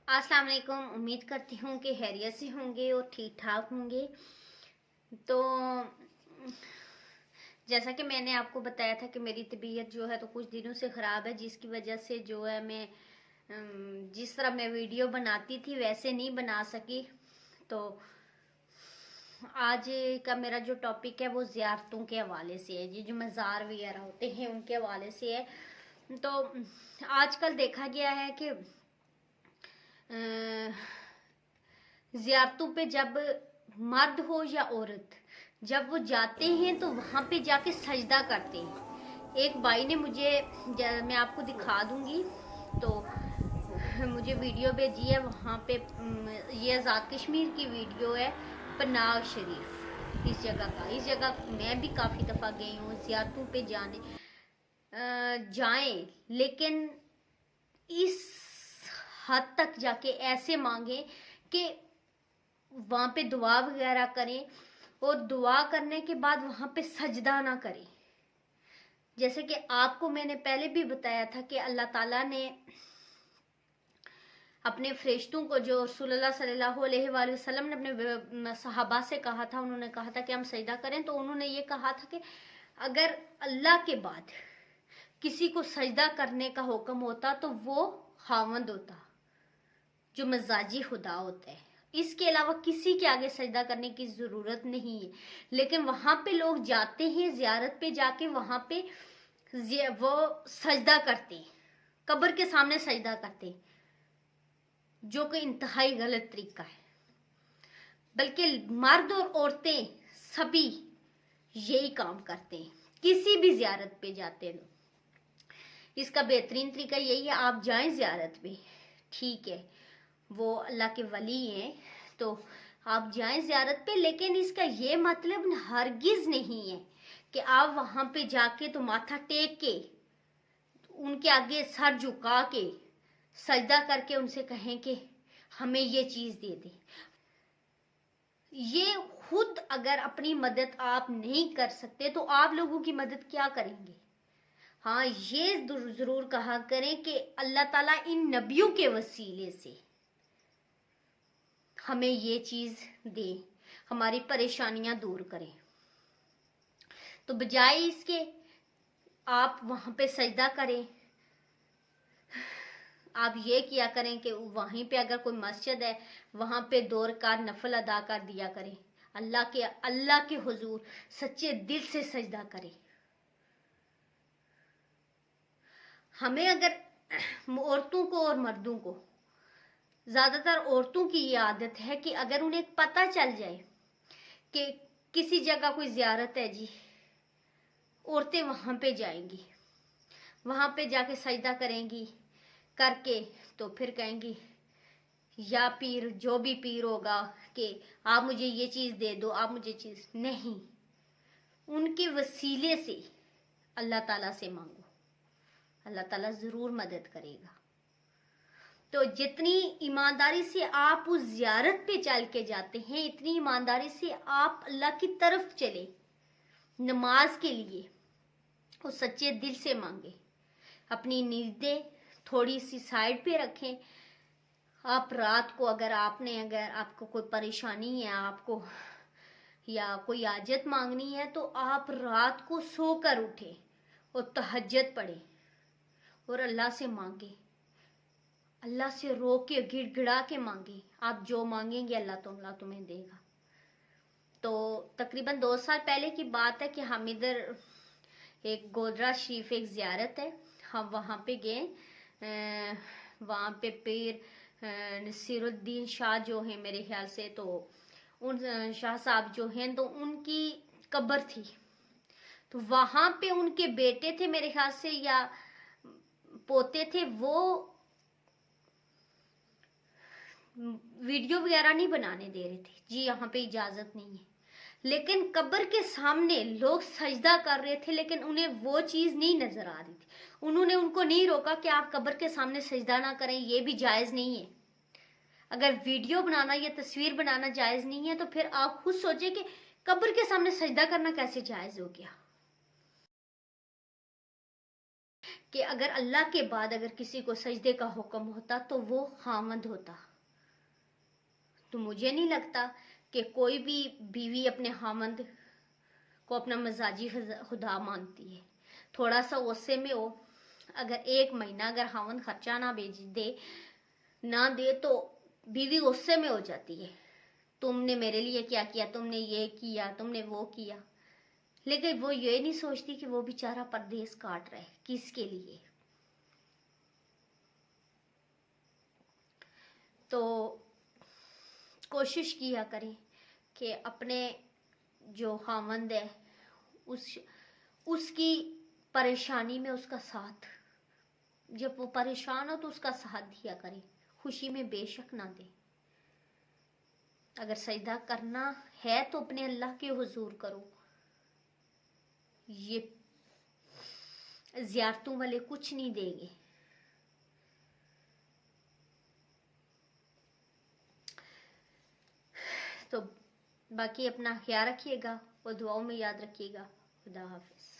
अस्सलाम वालेकुम। उम्मीद करती हूँ कि खैरियत से होंगे और ठीक ठाक होंगे। तो जैसा कि मैंने आपको बताया था कि मेरी तबीयत जो है तो कुछ दिनों से ख़राब है, जिसकी वजह से जो है मैं जिस तरह मैं वीडियो बनाती थी वैसे नहीं बना सकी। तो आज का मेरा जो टॉपिक है वो ज़ियारतों के हवाले से है, ये जो मज़ार वगैरह होते हैं उनके हवाले से है। तो आजकल देखा गया है कि ज़ियारतों पे जब मर्द हो या औरत जब वो जाते हैं तो वहाँ पे जाके सजदा करते हैं। एक भाई ने मुझे, मैं आपको दिखा दूंगी, तो मुझे वीडियो भेजी है वहाँ पे। ये आज़ाद कश्मीर की वीडियो है, पनाग शरीफ इस जगह मैं भी काफ़ी दफ़ा गई हूँ। ज़ियारतों पे जाएं, लेकिन इस हद तक जाके ऐसे मांगे कि वहां पे दुआ वगैरह करें और दुआ करने के बाद वहां पे सजदा ना करें। जैसे कि आपको मैंने पहले भी बताया था कि अल्लाह ताला ने अपने फरिश्तों को, जो रसूलुल्लाह सल्लल्लाहु अलैहि वसल्लम ने अपने सहाबा से कहा था, उन्होंने कहा था कि हम सजदा करें, तो उन्होंने ये कहा था कि अगर अल्लाह के बाद किसी को सजदा करने का हुक्म होता तो वो खावंद होता, जो मजाजी खुदा होता है। इसके अलावा किसी के आगे सजदा करने की जरूरत नहीं है। लेकिन वहां पे लोग जाते हैं, जियारत पे जाके वहां पे वो सजदा करते, कब्र के सामने सजदा करते, जो कि इंतहाई गलत तरीका है। बल्कि मर्द और औरतें सभी यही काम करते हैं, किसी भी जियारत पे जाते हैं। इसका बेहतरीन तरीका यही है, आप जाएं जियारत पे, ठीक है, वो अल्लाह के वली हैं तो आप जाएं जियारत पे, लेकिन इसका ये मतलब हरगिज नहीं है कि आप वहां पे जाके तो माथा टेक के उनके आगे सर झुका के सजदा करके उनसे कहें कि हमें ये चीज दे दे। ये खुद अगर अपनी मदद आप नहीं कर सकते तो आप लोगों की मदद क्या करेंगे? हाँ, ये जरूर कहा करें कि अल्लाह ताला इन नबियों के वसीले से हमें ये चीज दे, हमारी परेशानियां दूर करें। तो बजाय इसके आप वहां पे सजदा करें, आप ये किया करें कि वहीं पे अगर कोई मस्जिद है वहां पे 2 रकात नफल अदा कर दिया करें, अल्लाह के हुजूर सच्चे दिल से सजदा करें। हमें अगर औरतों को और मर्दों को, ज्यादातर औरतों की ये आदत है कि अगर उन्हें पता चल जाए कि किसी जगह कोई जियारत है जी, औरतें वहां पे जाएंगी, वहां पे जाके सजदा करेंगी, करके तो फिर कहेंगी या पीर, जो भी पीर होगा, कि आप मुझे ये चीज दे दो, आप मुझे चीज नहीं, उनके वसीले से अल्लाह ताला से मांगो, अल्लाह ताला जरूर मदद करेगा। तो जितनी ईमानदारी से आप उस जियारत पे चल के जाते हैं, इतनी ईमानदारी से आप अल्लाह की तरफ चले नमाज के लिए और सच्चे दिल से मांगे। अपनी नींदें थोड़ी सी साइड पे रखें। आप रात को अगर आपको कोई परेशानी है, आपको या कोई हाजत मांगनी है, तो आप रात को सोकर उठे और तहज्जुद पढ़े और अल्लाह से मांगे, अल्लाह से रो के गिड़गिड़ा के मांगे। आप जो मांगेंगे अल्लाह तुम्हें देगा। तो तकरीबन 2 साल पहले की बात है कि हम इधर एक गोदरा शरीफ एक जियारत है, हम वहाँ पे गए। वहाँ पे पीर नसीरुद्दीन शाह जो है मेरे ख्याल से, तो उन शाह साहब जो हैं तो उनकी कब्र थी। तो वहाँ पे उनके बेटे थे मेरे ख्याल से या पोते थे, वो वीडियो वगैरह नहीं बनाने दे रहे थे जी, यहाँ पे इजाजत नहीं है। लेकिन कब्र के सामने लोग सजदा कर रहे थे, लेकिन उन्हें वो चीज नहीं नजर आ रही थी। उन्होंने उनको नहीं रोका कि आप कब्र के सामने सजदा ना करें, ये भी जायज नहीं है। अगर वीडियो बनाना या तस्वीर बनाना जायज नहीं है तो फिर आप खुद सोचे कि कब्र के सामने सजदा करना कैसे जायज हो गया। کہ اگر اللہ کے بعد اگر کسی کو سجدے کا حکم ہوتا تو وہ خاوند ہوتا. تو مجھے نہیں لگتا کہ کوئی بھی بیوی اپنے خاوند کو اپنا مزاجی خدا مانتی ہے. تھوڑا سا غصے میں ہو، اگر 1 مہینہ اگر خاوند خرچہ نہ دے تو بیوی غصے میں ہو جاتی ہے. تم نے میرے لیے کیا کیا، تم نے یہ کیا، تم نے وہ کیا. لیکن وہ یہ نہیں سوچتی کہ وہ بیچارہ پردیس کاٹ رہا ہے کس کے لیے. تو کوشش کیا کریں کہ اپنے جو خاوند ہے اس کی پریشانی میں اس کا ساتھ، جب وہ پریشان ہو تو اس کا ساتھ دیا کریں، خوشی میں بے شک نہ دیں. اگر سجدہ کرنا ہے تو اپنے اللہ کے حضور کرو. یہ زیارتوں والے کچھ نہیں دیں گے. تو باقی اپنا خیال رکھیے گا اور دعاؤں میں یاد رکھیے گا. خدا حافظ.